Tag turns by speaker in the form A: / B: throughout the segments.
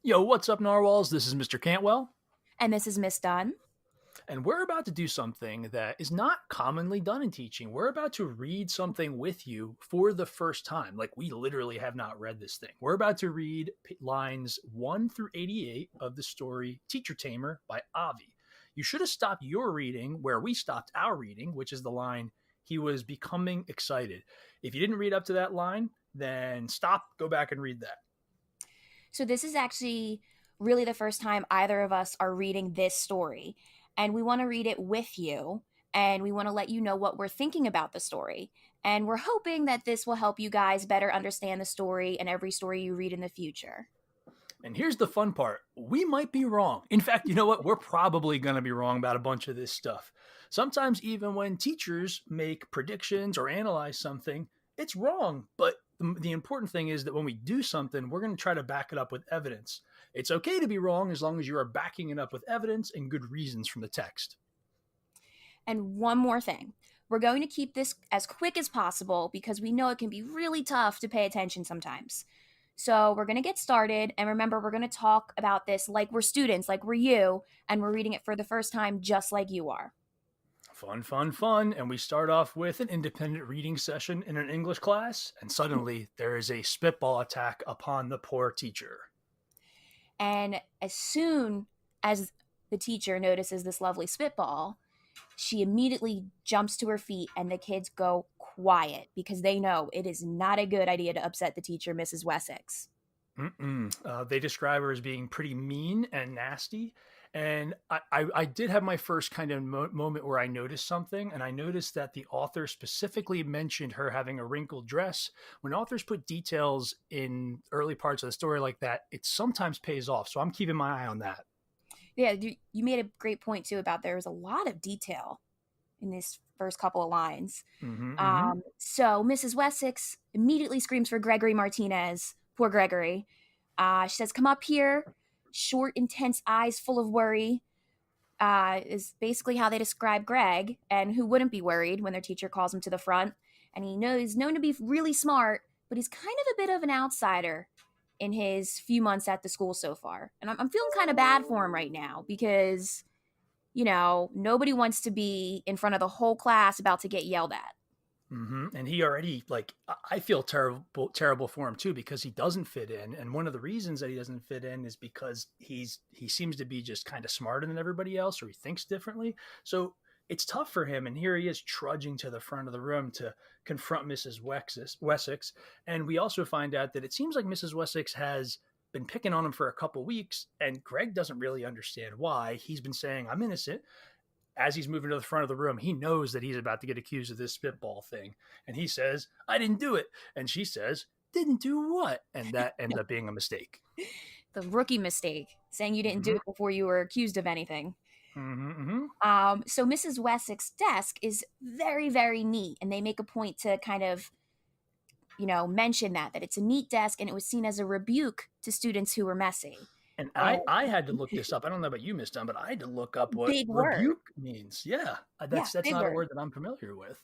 A: Yo, what's up, Narwhals? This is Mr. Cantwell,
B: And this is Miss Dunn.
A: and we're about to do something that is not commonly done in teaching. We're about to read something with you for the first time. Like, we literally have not read this thing. We're about to read lines 1 through 88 of the story Teacher Tamer by Avi. You should have stopped your reading where we stopped our reading, which is the line, he was becoming excited. If you didn't read up to that line, then stop, go back and read that.
B: So, this is actually really the first time either of us are reading this story. And we want to read it with you. And we want to let you know what we're thinking about the story. And we're hoping that this will help you guys better understand the story and every story you read in the future.
A: And here's the fun part. We might be wrong. In fact, you know what? We're probably going to be wrong about a bunch of this stuff. Sometimes, even when teachers make predictions or analyze something, it's wrong. But the important thing is that when we do something, we're going to try to back it up with evidence. It's okay to be wrong as long as you are backing it up with evidence and good reasons from the text.
B: And one more thing, we're going to keep this as quick as possible because we know it can be really tough to pay attention sometimes. So we're going to get started. And remember, we're going to talk about this like we're students, like we're you, and we're reading it for the first time just like you are.
A: Fun, fun, fun. And we start off with an independent reading session in an English class, and suddenly there is a spitball attack upon the poor teacher.
B: And as soon as the teacher notices this lovely spitball, she immediately jumps to her feet and the kids go quiet because they know it is not a good idea to upset the teacher, Mrs. Wessex.
A: They describe her as being pretty mean and nasty. And I did have my first kind of moment where I noticed something, and I noticed that the author specifically mentioned her having a wrinkled dress. When authors put details in early parts of the story like that, it sometimes pays off. So I'm keeping my eye on that.
B: Yeah, you made a great point too about there was a lot of detail in this first couple of lines.
A: Mm-hmm, mm-hmm.
B: So Mrs. Wessex immediately screams for Gregory Martinez. Poor Gregory. She says, "Come up here." Short, intense eyes full of worry is basically how they describe Greg, and who wouldn't be worried when their teacher calls him to the front. And he's known to be really smart, but he's kind of a bit of an outsider in his few months at the school so far. And I'm feeling kind of bad for him right now because, nobody wants to be in front of the whole class about to get yelled at.
A: And he already, like, I feel terrible for him too, because he doesn't fit in. And one of the reasons that he doesn't fit in is because he seems to be just kind of smarter than everybody else, or he thinks differently. So it's tough for him. And here he is trudging to the front of the room to confront Mrs. Wessex. And we also find out that it seems like Mrs. Wessex has been picking on him for a couple weeks, and Greg doesn't really understand why. He's been saying, "I'm innocent." As he's moving to the front of the room, he knows that he's about to get accused of this spitball thing. And he says, "I didn't do it." And she says, "Didn't do what?" And that ends up being a mistake.
B: The rookie mistake, saying you didn't do it before you were accused of anything. So Mrs. Wessex's desk is very, very neat, and they make a point to kind of, mention that it's a neat desk, and it was seen as a rebuke to students who were messy.
A: And I had to look this up. I don't know about you, Miss Dunn, but I had to look up what
B: Big word.
A: rebuke means. Yeah, that's
B: big
A: not a
B: word.
A: word that I'm familiar with.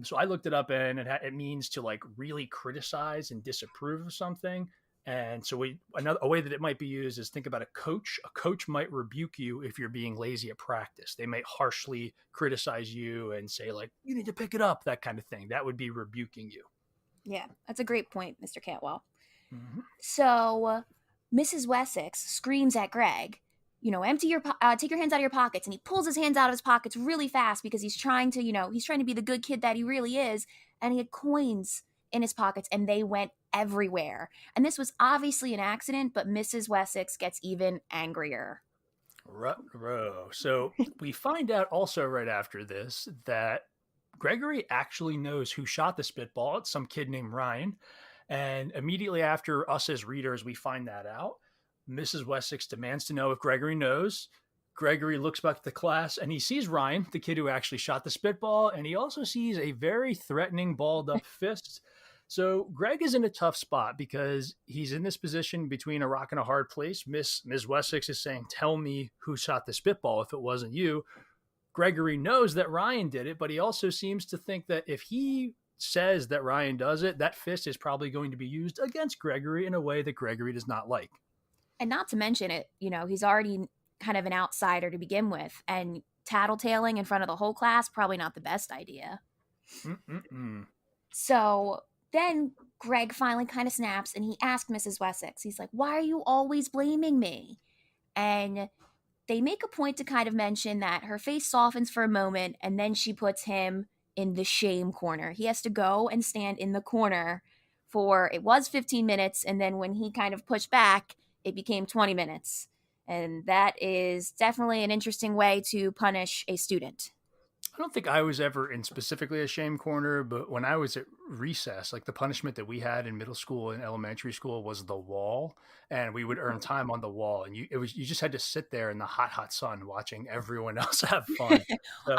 A: So I looked it up, and it means to, like, really criticize and disapprove of something. And so a way that it might be used is, think about a coach. A coach might rebuke you if you're being lazy at practice. They might harshly criticize you and say, like, "You need to pick it up," that kind of thing. That would be rebuking you.
B: Yeah, that's a great point, Mr. Cantwell.
A: Mm-hmm.
B: So Mrs. Wessex screams at Greg, take your hands out of your pockets. And he pulls his hands out of his pockets really fast because he's trying to be the good kid that he really is. And he had coins in his pockets and they went everywhere. And this was obviously an accident, but Mrs. Wessex gets even angrier.
A: Ruh-roh. So we find out also right after this that Gregory actually knows who shot the spitball. It's some kid named Ryan. And immediately after us as readers, we find that out. Mrs. Wessex demands to know if Gregory knows. Gregory looks back at the class and he sees Ryan, the kid who actually shot the spitball, and he also sees a very threatening balled up fist. So Greg is in a tough spot because he's in this position between a rock and a hard place. Ms. Wessex is saying, "Tell me who shot the spitball if it wasn't you." Gregory knows that Ryan did it, but he also seems to think that if he says that Ryan does it, that fist is probably going to be used against Gregory in a way that Gregory does not like.
B: And not to mention it, he's already kind of an outsider to begin with, and tattletaling in front of the whole class, probably not the best idea.
A: Mm-mm-mm.
B: So then Greg finally kind of snaps and he asked Mrs. Wessex, he's like, "Why are you always blaming me?" And they make a point to kind of mention that her face softens for a moment and then she puts him in the shame corner. He has to go and stand in the corner for, it was 15 minutes, and then when he kind of pushed back, it became 20 minutes. And that is definitely an interesting way to punish a student.
A: I don't think I was ever in specifically a shame corner, but when I was at recess, like the punishment that we had in middle school and elementary school was the wall, and we would earn time on the wall, and you just had to sit there in the hot sun watching everyone else have fun. So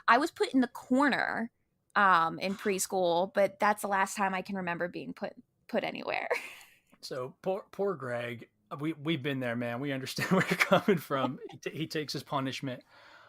B: I was put in the corner in preschool, but that's the last time I can remember being put anywhere.
A: poor Greg. We've been there, man. We understand where you're coming from. He takes his punishment.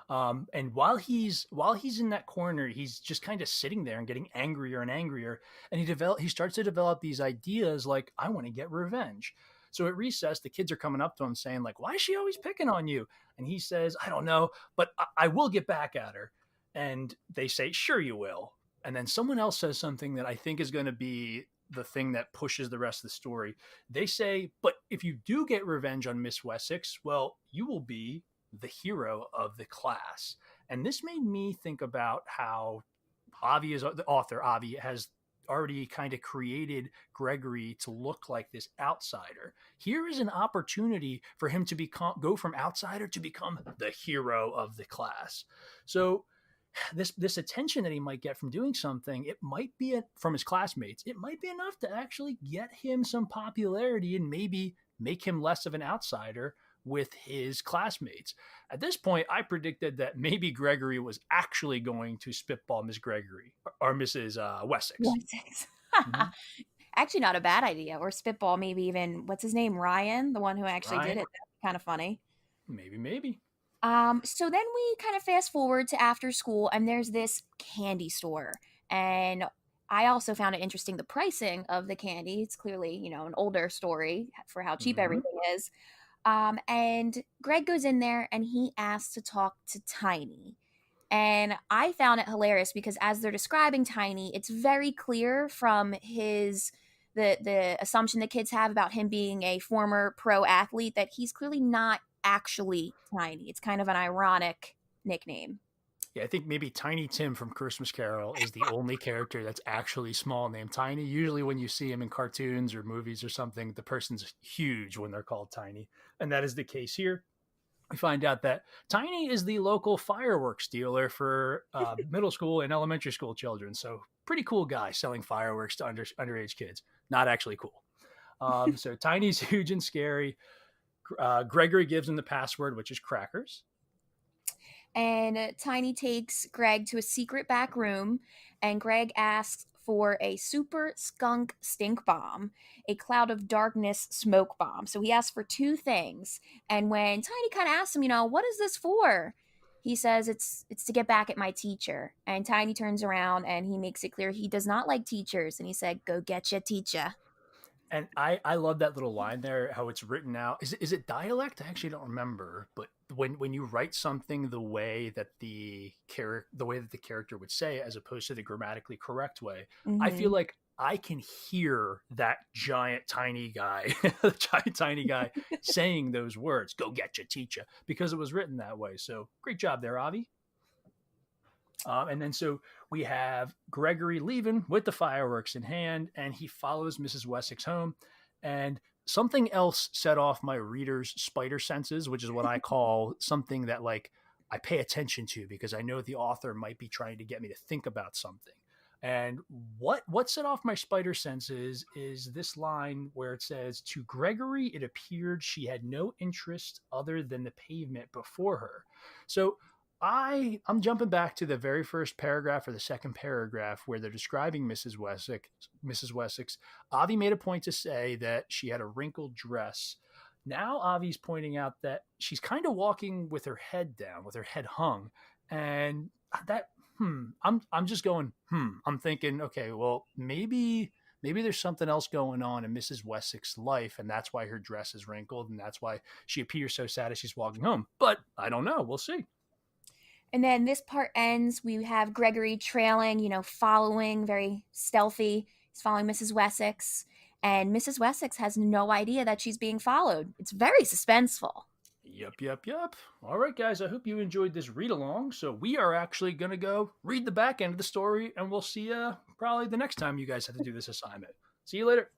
A: And while he's in that corner, he's just kind of sitting there and getting angrier and angrier. And he starts to develop these ideas like, I want to get revenge. So at recess, the kids are coming up to him saying like, why is she always picking on you? And he says, I don't know, but I will get back at her. And they say, sure you will. And then someone else says something that I think is going to be the thing that pushes the rest of the story. They say, but if you do get revenge on Miss Wessex, well, you will be the hero of the class. And this made me think about how Avi is the author. Avi has already kind of created Gregory to look like this outsider. Here is an opportunity for him to go from outsider to become the hero of the class. So this attention that he might get from doing something, it might be from his classmates. It might be enough to actually get him some popularity and maybe make him less of an outsider with his classmates. At this point, I predicted that maybe Gregory was actually going to spitball Miss Gregory or Mrs. Wessex.
B: Wessex.
A: Mm-hmm.
B: Actually, not a bad idea. Or spitball, maybe even, what's his name, Ryan, the one who actually did
A: Ryan,
B: it. That's kind of funny.
A: maybe.
B: So then we kind of fast forward to after school, and there's this candy store. And I also found it interesting the pricing of the candy. It's clearly, an older story for how cheap
A: Mm-hmm.
B: everything is. And Greg goes in there and he asks to talk to Tiny. And I found it hilarious because as they're describing Tiny, it's very clear from the assumption the kids have about him being a former pro athlete that he's clearly not actually Tiny. It's kind of an ironic nickname.
A: Yeah, I think maybe Tiny Tim from Christmas Carol is the only character that's actually small named Tiny. Usually, when you see him in cartoons or movies or something, the person's huge when they're called Tiny. And that is the case here. We find out that Tiny is the local fireworks dealer for middle school and elementary school children. So, pretty cool guy selling fireworks to underage kids. Not actually cool. So, Tiny's huge and scary. Gregory gives him the password, which is crackers.
B: And Tiny takes Greg to a secret back room, and Greg asks for a super skunk stink bomb, a cloud of darkness smoke bomb. So he asks for two things. And when Tiny kind of asks him, what is this for? He says it's to get back at my teacher. And Tiny turns around and he makes it clear he does not like teachers. And he said, "Go get your teacher."
A: And I love that little line there, how it's written out. Is it dialect? I actually don't remember. But when you write something the way that the character would say, as opposed to the grammatically correct way, I feel
B: Hmm.
A: like I can hear that giant tiny guy, tiny guy saying those words. Go get your teacher, because it was written that way. So great job there, Avi. And then so we have Gregory leaving with the fireworks in hand, and he follows Mrs. Wessex home. And something else set off my reader's spider senses, which is what I call something that like I pay attention to because I know the author might be trying to get me to think about something. And what set off my spider senses is this line where it says, "To Gregory, it appeared she had no interest other than the pavement before her." So I'm jumping back to the very first paragraph or the second paragraph where they're describing Mrs. Wessex. Mrs. Wessex. Avi made a point to say that she had a wrinkled dress. Now Avi's pointing out that she's kind of walking with her head down, with her head hung, and that I'm just going I'm thinking, okay, well, maybe maybe there's something else going on in Mrs. Wessex' life, and that's why her dress is wrinkled, and that's why she appears so sad as she's walking home. But I don't know. We'll see.
B: And then this part ends. We have Gregory trailing, following, very stealthy. He's following Mrs. Wessex. And Mrs. Wessex has no idea that she's being followed. It's very suspenseful.
A: Yup, yup, yup. All right, guys, I hope you enjoyed this read along. So we are actually going to go read the back end of the story, and we'll see you probably the next time you guys have to do this assignment. See you later.